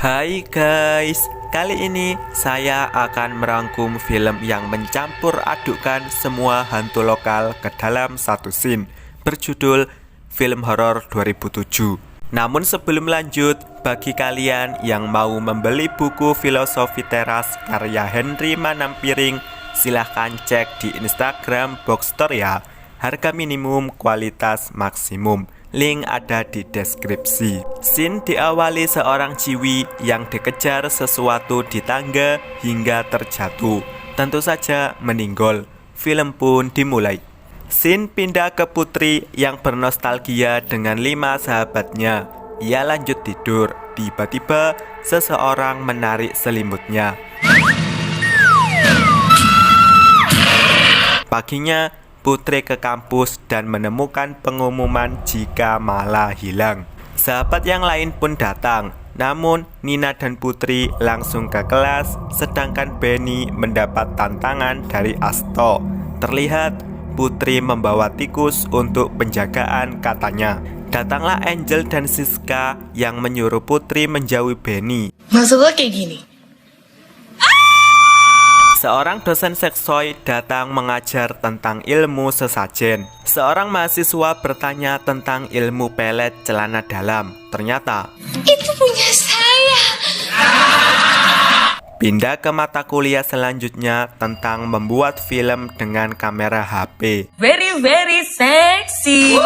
Hai guys, kali ini saya akan merangkum film yang mencampur adukkan semua hantu lokal ke dalam satu scene, berjudul Film Horor 2007. Namun sebelum lanjut, bagi kalian yang mau membeli buku Filosofi Teras karya Henry Manampiring, silahkan cek di Instagram Bookstore ya. Harga minimum, kualitas maksimum. Link ada di deskripsi. Scene diawali seorang ciwi yang dikejar sesuatu di tangga hingga terjatuh. Tentu saja meninggal. Film pun dimulai. Scene pindah ke Putri yang bernostalgia dengan 5 sahabatnya. Ia lanjut tidur. Tiba-tiba seseorang menarik selimutnya. Paginya Putri ke kampus dan menemukan pengumuman jika Mala hilang. Sahabat yang lain pun datang, namun Nina dan Putri langsung ke kelas, sedangkan Benny mendapat tantangan dari Asto. Terlihat Putri membawa tikus untuk penjagaan katanya. Datanglah Angel dan Siska yang menyuruh Putri menjauhi Benny. Maksud lo kayak gini? Seorang dosen seksoy datang mengajar tentang ilmu sesajen. Seorang mahasiswa bertanya tentang ilmu pelet celana dalam. Ternyata Itu punya saya. pindah ke mata kuliah selanjutnya tentang membuat film dengan kamera HP. Very sexy.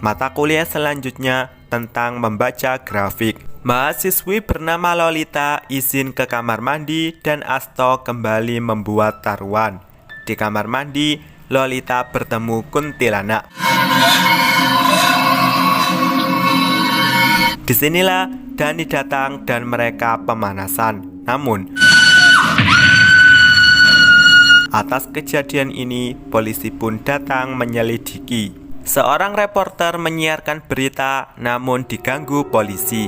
Mata kuliah selanjutnya tentang membaca grafik. Mahasiswi bernama Lolita izin ke kamar mandi dan Asto kembali membuat taruhan. Di kamar mandi, Lolita bertemu kuntilanak. Disinilah Dani datang dan mereka pemanasan. Namun, atas kejadian ini, polisi pun datang menyelidiki. Seorang reporter menyiarkan berita namun diganggu polisi.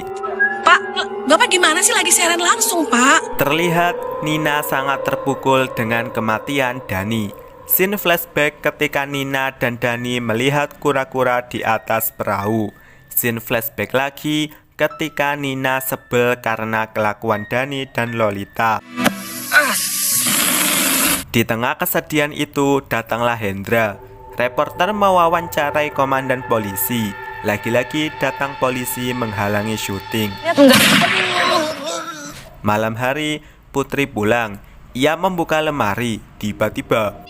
Pak, Bapak gimana sih lagi siaran langsung, Pak? Terlihat Nina sangat terpukul dengan kematian Dani. Scene flashback ketika Nina dan Dani melihat kura-kura di atas perahu. Scene flashback lagi ketika Nina sebel karena kelakuan Dani dan Lolita. Di tengah kesedihan itu datanglah Hendra. Reporter mewawancarai komandan polisi. Lagi-lagi datang polisi menghalangi syuting. Malam hari, Putri pulang. Ia membuka lemari. Tiba-tiba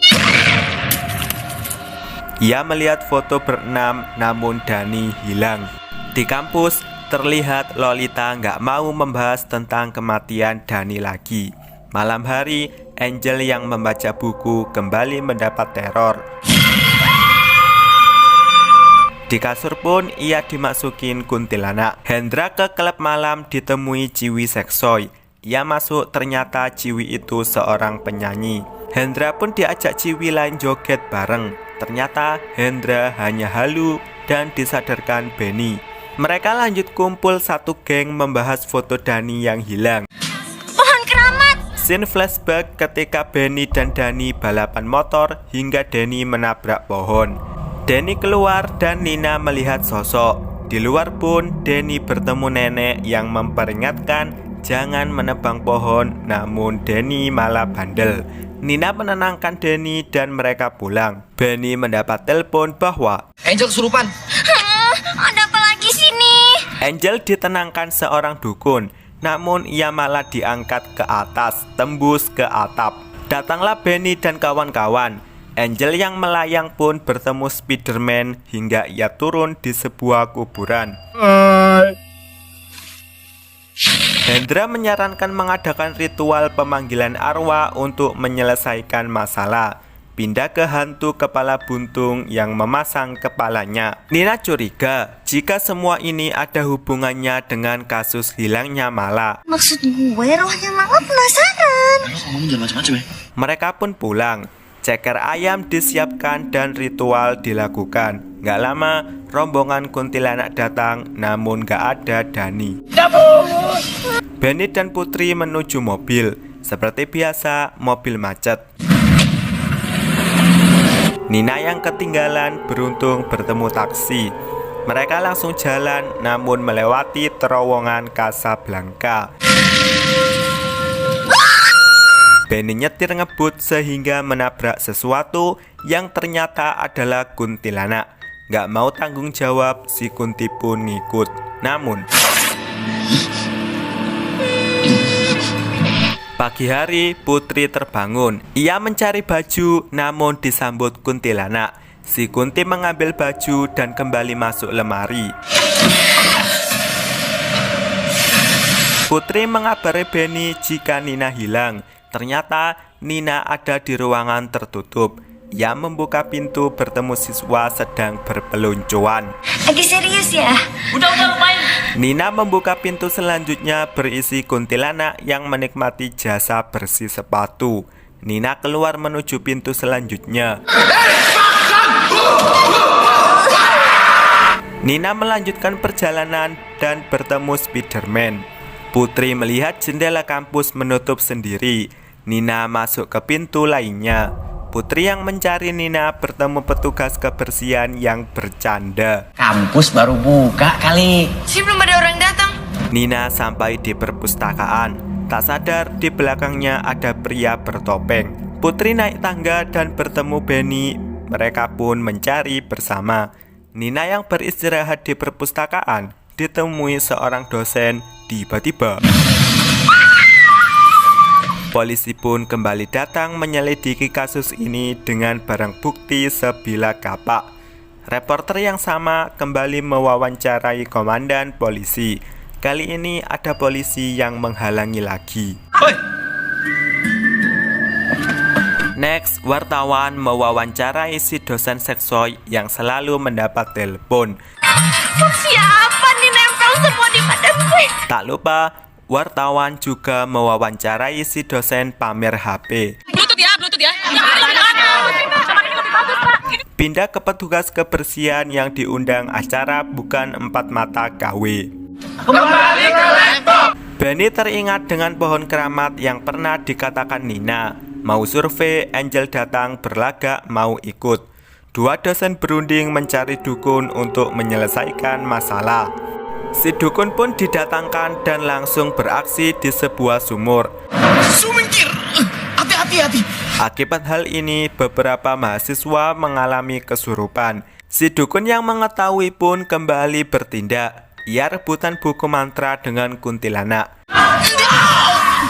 ia melihat foto berenam, namun Dani hilang. Di kampus, terlihat Lolita nggak mau membahas tentang kematian Dani lagi. Malam hari, Angel yang membaca buku kembali mendapat teror. Di kasur pun ia dimasukin kuntilanak. Hendra ke klub malam ditemui Ciwi seksoy. Ia masuk, ternyata Ciwi itu seorang penyanyi. Hendra pun diajak Ciwi lain joget bareng. Ternyata Hendra hanya halu dan disadarkan Benny. Mereka lanjut kumpul satu geng membahas foto Dani yang hilang. Pohon keramat. Scene flashback ketika Benny dan Dani balapan motor hingga Dani menabrak pohon. Dani keluar dan Nina melihat sosok. Di luar pun Dani bertemu nenek yang memperingatkan jangan menebang pohon, namun Dani malah bandel. Nina menenangkan Dani dan mereka pulang. Benny mendapat telepon bahwa Angel kesurupan. Ada apa lagi sini? Angel ditenangkan seorang dukun, namun ia malah diangkat ke atas, tembus ke atap. Datanglah Benny dan kawan-kawan. Angel yang melayang pun bertemu Spiderman hingga ia turun di sebuah kuburan. Hendra menyarankan mengadakan ritual pemanggilan arwah untuk menyelesaikan masalah. Pindah ke hantu kepala buntung yang memasang kepalanya. Nina curiga jika semua ini ada hubungannya dengan kasus hilangnya Mala. Maksud gue rohnya Mama penasaran. Kamu jangan macam-macam ya. Mereka pun pulang. Ceker ayam disiapkan dan ritual dilakukan. Gak lama, rombongan kuntilanak datang, namun gak ada Dani. Benny dan Putri menuju mobil. Seperti biasa, mobil macet. Nina yang ketinggalan beruntung bertemu taksi. Mereka langsung jalan namun melewati terowongan Casablanca. Benny nyetir ngebut sehingga menabrak sesuatu yang ternyata adalah kuntilanak. Gak mau tanggung jawab, si Kunti pun ngikut. Namun pagi hari Putri terbangun. Ia mencari baju namun disambut kuntilanak. Si Kunti mengambil baju dan kembali masuk lemari. Putri mengabari Benny jika Nina hilang. Ternyata Nina ada di ruangan tertutup. Ia membuka pintu bertemu siswa sedang berpeluncuan. Lagi serius ya? Udah lupain. Nina membuka pintu selanjutnya berisi kuntilanak yang menikmati jasa bersih sepatu. Nina keluar menuju pintu selanjutnya. Nina melanjutkan perjalanan dan bertemu Spiderman. Putri melihat jendela kampus menutup sendiri. Nina masuk ke pintu lainnya. Putri yang mencari Nina bertemu petugas kebersihan yang bercanda. Kampus baru buka kali. Sih belum ada orang datang. Nina sampai di perpustakaan. Tak sadar di belakangnya ada pria bertopeng. Putri naik tangga dan bertemu Benny. Mereka pun mencari bersama. Nina yang beristirahat di perpustakaan ditemui seorang dosen tiba-tiba. Polisi pun kembali datang menyelidiki kasus ini dengan barang bukti sebilah kapak. Reporter yang sama kembali mewawancarai komandan polisi. Kali ini ada polisi yang menghalangi lagi. Next, wartawan mewawancarai si dosen seksoy yang selalu mendapat telepon. Siapa nih nempel semua di badan gue? Tak lupa, wartawan juga mewawancarai si dosen pamer HP. Bluetooth ya. Pindah ke petugas kebersihan yang diundang acara bukan 4 mata KW. Kembali ke laptop. Benny teringat dengan pohon keramat yang pernah dikatakan Nina. Mau survei, Angel datang berlagak mau ikut. Dua dosen berunding mencari dukun untuk menyelesaikan masalah. Si dukun pun didatangkan dan langsung beraksi di sebuah sumur. Sumingkir. Hati-hati. Akibat hal ini, beberapa mahasiswa mengalami kesurupan. Si dukun yang mengetahui pun kembali bertindak. Ia rebutan buku mantra dengan kuntilanak.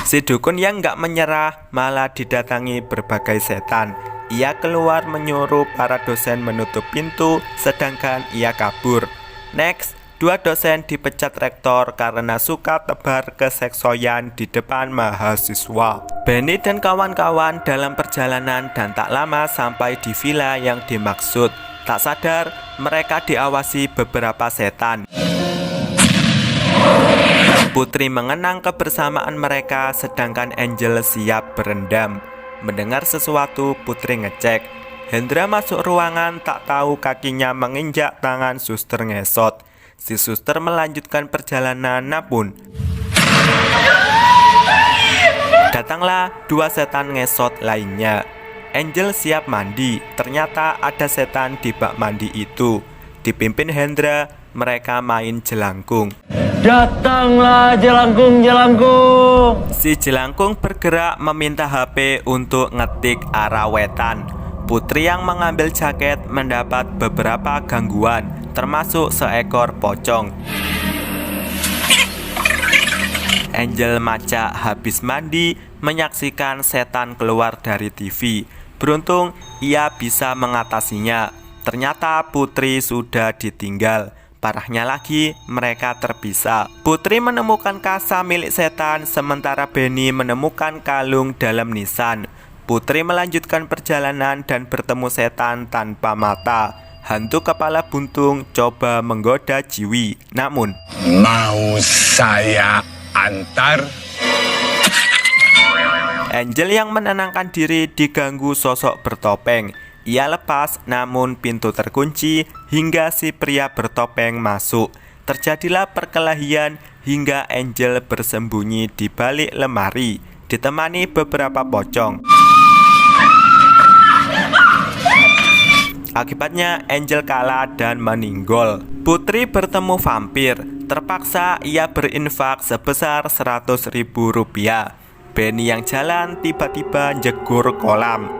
Si dukun yang gak menyerah malah didatangi berbagai setan. Ia keluar menyuruh para dosen menutup pintu, sedangkan ia kabur. Next, dua dosen dipecat rektor karena suka tebar keseksoyan di depan mahasiswa. Benny dan kawan-kawan dalam perjalanan dan tak lama sampai di villa yang dimaksud. Tak sadar, mereka diawasi beberapa setan. Putri mengenang kebersamaan mereka sedangkan Angel siap berendam. Mendengar sesuatu, Putri ngecek. Hendra masuk ruangan tak tahu kakinya menginjak tangan suster ngesot. Si suster melanjutkan perjalanan namun datanglah dua setan ngesot lainnya. Angel siap mandi. Ternyata ada setan di bak mandi itu. Dipimpin Hendra, mereka main jelangkung. Datanglah jelangkung. Si jelangkung bergerak meminta HP untuk ngetik arah wetan. Putri yang mengambil jaket mendapat beberapa gangguan, termasuk seekor pocong. Angel maca habis mandi menyaksikan setan keluar dari TV. Beruntung ia bisa mengatasinya. Ternyata Putri sudah ditinggal. Parahnya lagi, mereka terpisah. Putri menemukan kasa milik setan, sementara Benny menemukan kalung dalam nisan. Putri melanjutkan perjalanan dan bertemu setan tanpa mata. Hantu kepala buntung coba menggoda Jiwi. Namun, mau saya antar? Angel yang menenangkan diri diganggu sosok bertopeng. Ia lepas, namun pintu terkunci hingga si pria bertopeng masuk. Terjadilah perkelahian hingga Angel bersembunyi di balik lemari, ditemani beberapa pocong. Akibatnya Angel kalah dan meninggal. Putri bertemu vampir. Terpaksa ia berinfak sebesar 100.000 rupiah. Benny yang jalan tiba-tiba jegur kolam.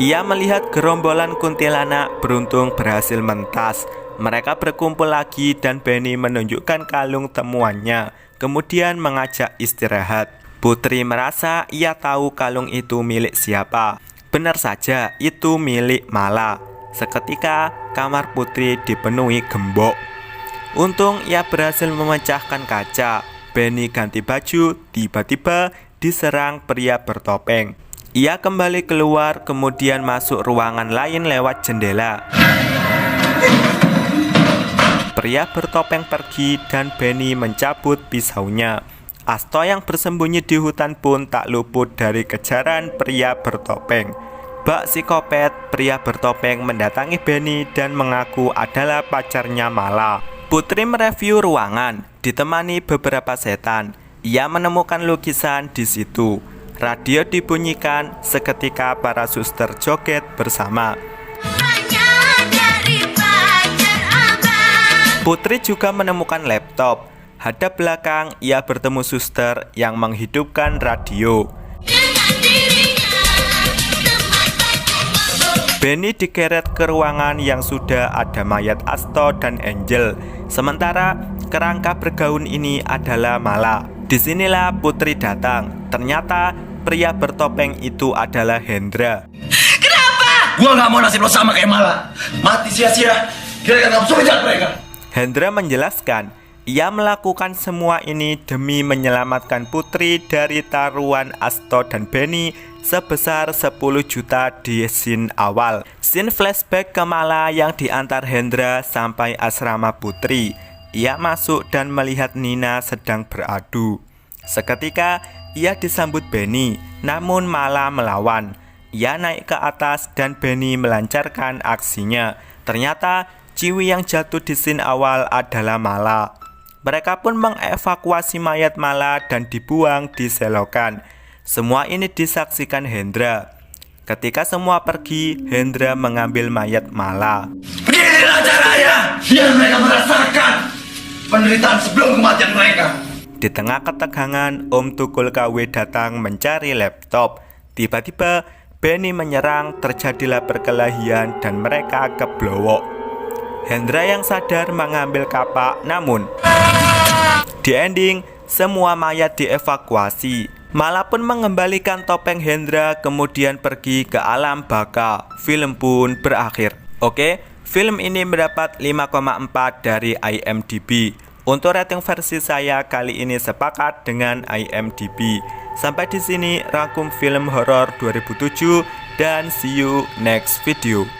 Ia melihat gerombolan kuntilanak beruntung berhasil mentas. Mereka berkumpul lagi dan Benny menunjukkan kalung temuannya, kemudian mengajak istirahat. Putri merasa ia tahu kalung itu milik siapa. Benar saja, itu milik Mala. Seketika kamar Putri dipenuhi gembok. Untung ia berhasil memecahkan kaca. Benny ganti baju, tiba-tiba diserang pria bertopeng. Ia kembali keluar, kemudian masuk ruangan lain lewat jendela. Pria bertopeng pergi dan Benny mencabut pisaunya. Asto yang bersembunyi di hutan pun tak luput dari kejaran pria bertopeng. Bak psikopat, pria bertopeng mendatangi Benny dan mengaku adalah pacarnya Mala. Putri mereview ruangan, ditemani beberapa setan. Ia menemukan lukisan di situ. Radio dibunyikan, seketika para suster joget bersama. Putri juga menemukan laptop. Hadap belakang, ia bertemu suster yang menghidupkan radio. Benny digeret ke ruangan yang sudah ada mayat Asto dan Angel. Sementara kerangka bergaun ini adalah Mala. Disinilah Putri datang. Ternyata pria bertopeng itu adalah Hendra. Gua nggak mau nasib lo sama kayak Mala. Mati sia-sia. Gara-gara nafsu kejar mereka. Hendra menjelaskan, ia melakukan semua ini demi menyelamatkan Putri dari taruhan Asto dan Benny sebesar 10 juta di scene awal. Scene flashback ke Mala yang diantar Hendra sampai asrama Putri. Ia masuk dan melihat Nina sedang beradu. Seketika ia disambut Benny, namun Mala melawan. Ia naik ke atas dan Benny melancarkan aksinya. Ternyata Ciwi yang jatuh di scene awal adalah Mala. Mereka pun mengevakuasi mayat Mala dan dibuang di selokan. Semua ini disaksikan Hendra. Ketika semua pergi, Hendra mengambil mayat Mala. Beginilah caranya, biar mereka merasakan penderitaan sebelum kematian mereka. Di tengah ketegangan, Om Tukul KW datang mencari laptop. Tiba-tiba Benny menyerang, terjadilah perkelahian dan mereka keblowok. Hendra yang sadar mengambil kapak, namun di ending semua mayat dievakuasi. Mala pun mengembalikan topeng Hendra, kemudian pergi ke alam baka. Film pun berakhir. Oke, film ini mendapat 5,4 dari IMDb. Untuk rating versi saya kali ini sepakat dengan IMDb. Sampai di sini rangkum film horor 2007 dan see you next video.